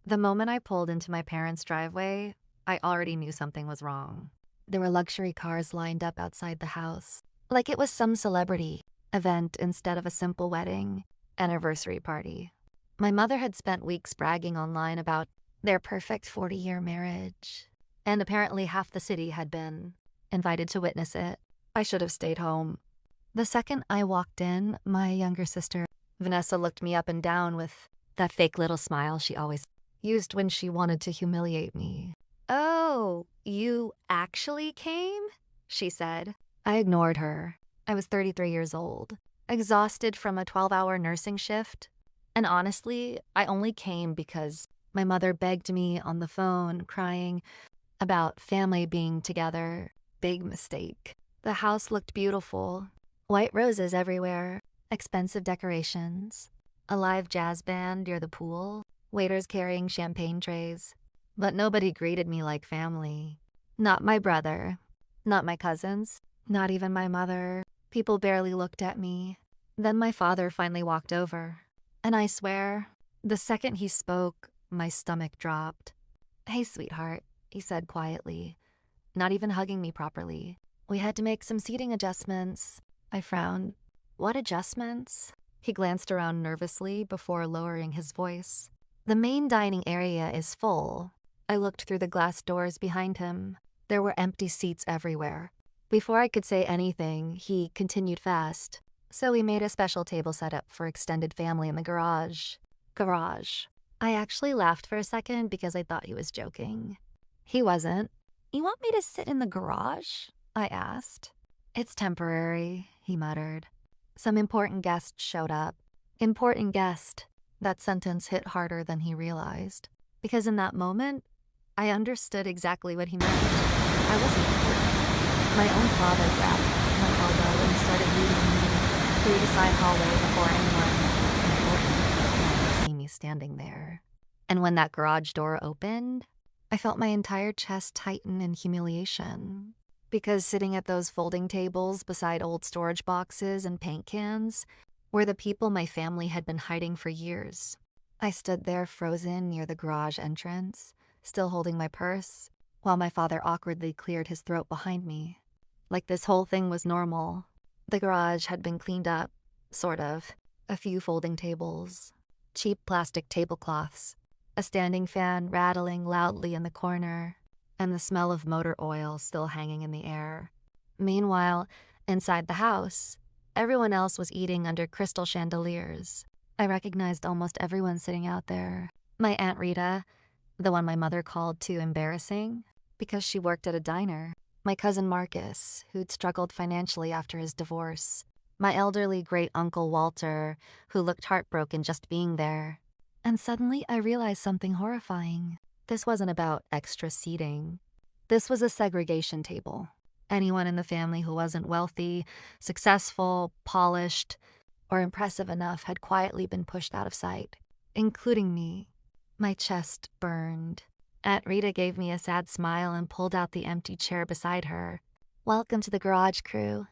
The moment I pulled into my parents' driveway, I already knew something was wrong. There were luxury cars lined up outside the house, like it was some celebrity event instead of a simple wedding anniversary party. My mother had spent weeks bragging online about their perfect 40-year marriage, and apparently half the city had been invited to witness it. I should have stayed home. The second I walked in, my younger sister, Vanessa, looked me up and down with that fake little smile she always used when she wanted to humiliate me. "Oh, you actually came?" she said. I ignored her. I was 33 years old, exhausted from a 12-hour nursing shift. And honestly, I only came because my mother begged me on the phone, crying about family being together. Big mistake. The house looked beautiful. White roses everywhere, expensive decorations, a live jazz band near the pool, waiters carrying champagne trays. But nobody greeted me like family. Not my brother, not my cousins, not even my mother. People barely looked at me. Then my father finally walked over. And I swear, the second he spoke, my stomach dropped. "Hey, sweetheart," he said quietly, not even hugging me properly. "We had to make some seating adjustments." I frowned. "What adjustments?" He glanced around nervously before lowering his voice. "The main dining area is full." I looked through the glass doors behind him. There were empty seats everywhere. Before I could say anything, he continued fast. "So we made a special table setup for extended family in the garage." Garage. I actually laughed for a second because I thought he was joking. He wasn't. "You want me to sit in the garage?" I asked. "It's temporary," he muttered. "Some important guest showed up." Important guest. That sentence hit harder than he realized. Because in that moment, I understood exactly what he meant. I wasn't important. My own father grabbed my elbow and started leading me through the side hallway before anyone important could see me standing there. And when that garage door opened, I felt my entire chest tighten in humiliation. Because sitting at those folding tables beside old storage boxes and paint cans were the people my family had been hiding for years. I stood there frozen near the garage entrance, still holding my purse, while my father awkwardly cleared his throat behind me. Like this whole thing was normal. The garage had been cleaned up, sort of. A few folding tables, cheap plastic tablecloths, a standing fan rattling loudly in the corner, and the smell of motor oil still hanging in the air. Meanwhile, inside the house, everyone else was eating under crystal chandeliers. I recognized almost everyone sitting out there. My Aunt Rita, the one my mother called too embarrassing because she worked at a diner. My cousin Marcus, who'd struggled financially after his divorce. My elderly great-uncle Walter, who looked heartbroken just being there. And suddenly I realized something horrifying. This wasn't about extra seating. This was a segregation table. Anyone in the family who wasn't wealthy, successful, polished, or impressive enough had quietly been pushed out of sight, including me. My chest burned. Aunt Rita gave me a sad smile and pulled out the empty chair beside her. "Welcome to the garage crew,"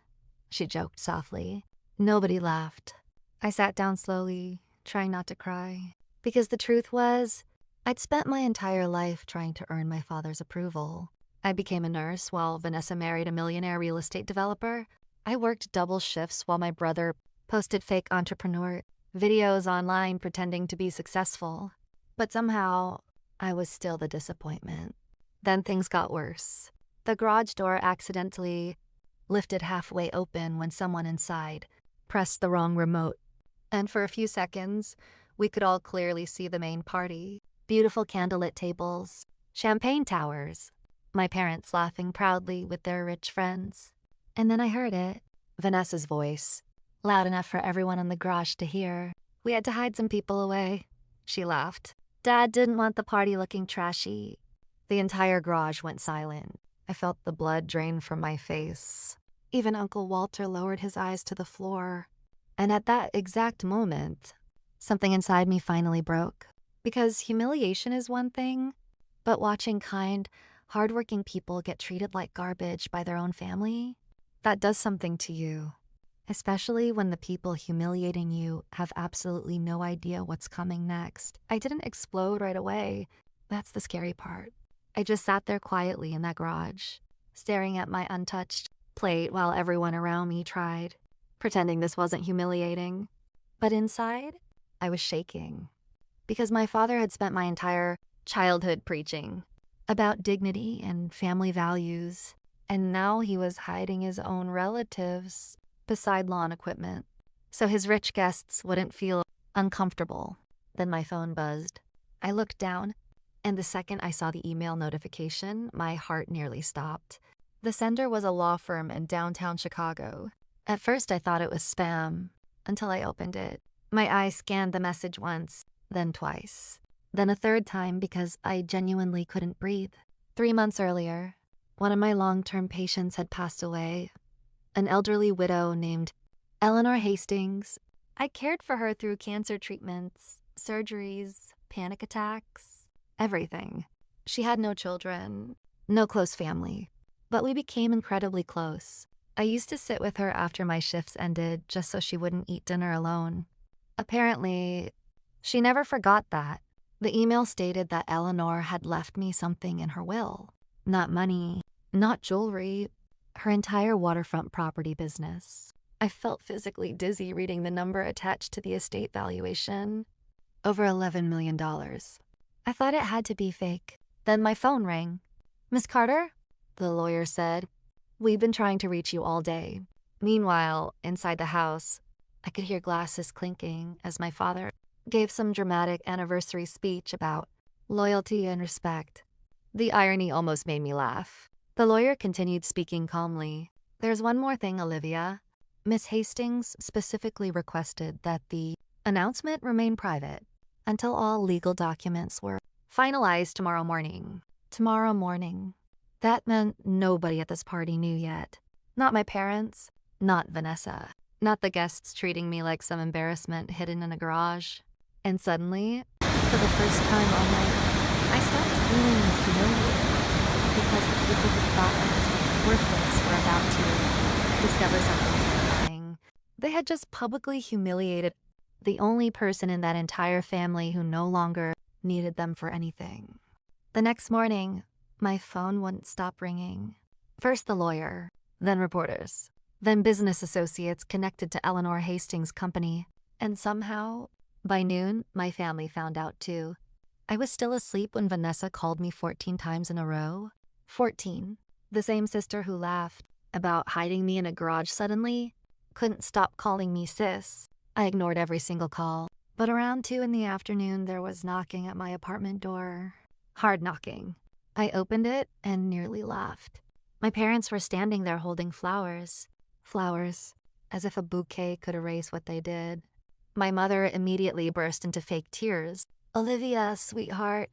she joked softly. Nobody laughed. I sat down slowly, trying not to cry. Because the truth was, I'd spent my entire life trying to earn my father's approval. I became a nurse while Vanessa married a millionaire real estate developer. I worked double shifts while my brother posted fake entrepreneur videos online pretending to be successful. But somehow, I was still the disappointment. Then things got worse. The garage door accidentally lifted halfway open when someone inside pressed the wrong remote. And for a few seconds, we could all clearly see the main party. Beautiful candlelit tables, champagne towers, my parents laughing proudly with their rich friends. And then I heard it, Vanessa's voice, loud enough for everyone in the garage to hear. "We had to hide some people away," she laughed. "Dad didn't want the party looking trashy." The entire garage went silent. I felt the blood drain from my face. Even Uncle Walter lowered his eyes to the floor. And at that exact moment, something inside me finally broke. Because humiliation is one thing, but watching kind, hardworking people get treated like garbage by their own family, that does something to you. especially when the people humiliating you have absolutely no idea what's coming next. I didn't explode right away. That's the scary part. I just sat there quietly in that garage, staring at my untouched plate while everyone around me tried, pretending this wasn't humiliating. But inside, I was shaking because my father had spent my entire childhood preaching about dignity and family values, and now he was hiding his own relatives beside lawn equipment so his rich guests wouldn't feel uncomfortable. Then my phone buzzed. I looked down, and the second I saw the email notification, my heart nearly stopped. The sender was a law firm in downtown Chicago. At first, I thought it was spam until I opened it. My eyes scanned the message once, then twice, then a third time because I genuinely couldn't breathe. 3 months earlier, one of my long-term patients had passed away, an elderly widow named Eleanor Hastings. I cared for her through cancer treatments, surgeries, panic attacks, everything. She had no children, no close family, but we became incredibly close. I used to sit with her after my shifts ended just so she wouldn't eat dinner alone. Apparently, she never forgot that. The email stated that Eleanor had left me something in her will. Not money, not jewelry, her entire waterfront property business. I felt physically dizzy reading the number attached to the estate valuation. Over $11 million. I thought it had to be fake. Then my phone rang. "Miss Carter?" the lawyer said. "We've been trying to reach you all day." Meanwhile, inside the house, I could hear glasses clinking as my father gave some dramatic anniversary speech about loyalty and respect. The irony almost made me laugh. The lawyer continued speaking calmly. "There's one more thing, Olivia. Miss Hastings specifically requested that the announcement remain private until all legal documents were finalized tomorrow morning." Tomorrow morning. That meant nobody at this party knew yet. Not my parents, not Vanessa, not the guests treating me like some embarrassment hidden in a garage. And suddenly, for the first time all night, I stopped feeling humiliated because the people who thought I was worthless were about to discover something terrifying. They had just publicly humiliated the only person in that entire family who no longer needed them for anything. The next morning, my phone wouldn't stop ringing. First the lawyer, then reporters, then business associates connected to Eleanor Hastings' company. And somehow, by noon, my family found out too. I was still asleep when Vanessa called me 14 times in a row. 14. The same sister who laughed about hiding me in a garage suddenly couldn't stop calling me sis. I ignored every single call. But around 2 in the afternoon, there was knocking at my apartment door. Hard knocking. I opened it and nearly laughed. My parents were standing there holding flowers. Flowers, as if a bouquet could erase what they did. My mother immediately burst into fake tears. "Olivia, sweetheart,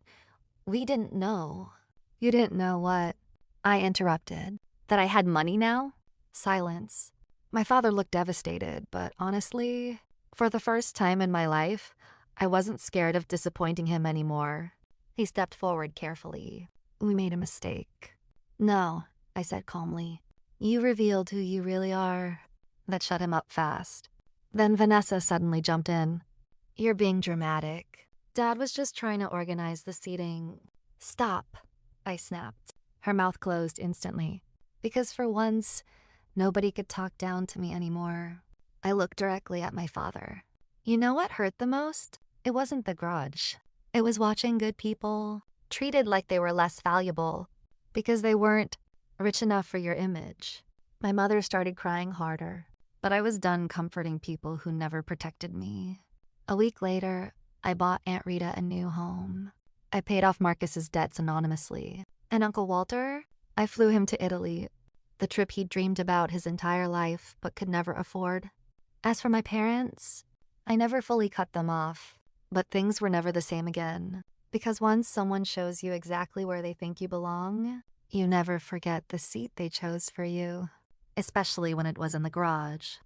we didn't know." "You didn't know what?" I interrupted. "That I had money now?" Silence. My father looked devastated, but honestly, for the first time in my life, I wasn't scared of disappointing him anymore. He stepped forward carefully. "We made a mistake." "No," I said calmly. "You revealed who you really are." That shut him up fast. Then Vanessa suddenly jumped in. "You're being dramatic. Dad was just trying to organize the seating." "Stop," I snapped. Her mouth closed instantly. Because for once, nobody could talk down to me anymore. I looked directly at my father. You know what hurt the most? It wasn't the grudge. It was watching good people treated like they were less valuable because they weren't rich enough for your image. My mother started crying harder, but I was done comforting people who never protected me. A week later, I bought Aunt Rita a new home. I paid off Marcus's debts anonymously. And Uncle Walter? I flew him to Italy, the trip he'd dreamed about his entire life but could never afford. As for my parents, I never fully cut them off, but things were never the same again. Because once someone shows you exactly where they think you belong, you never forget the seat they chose for you, especially when it was in the garage.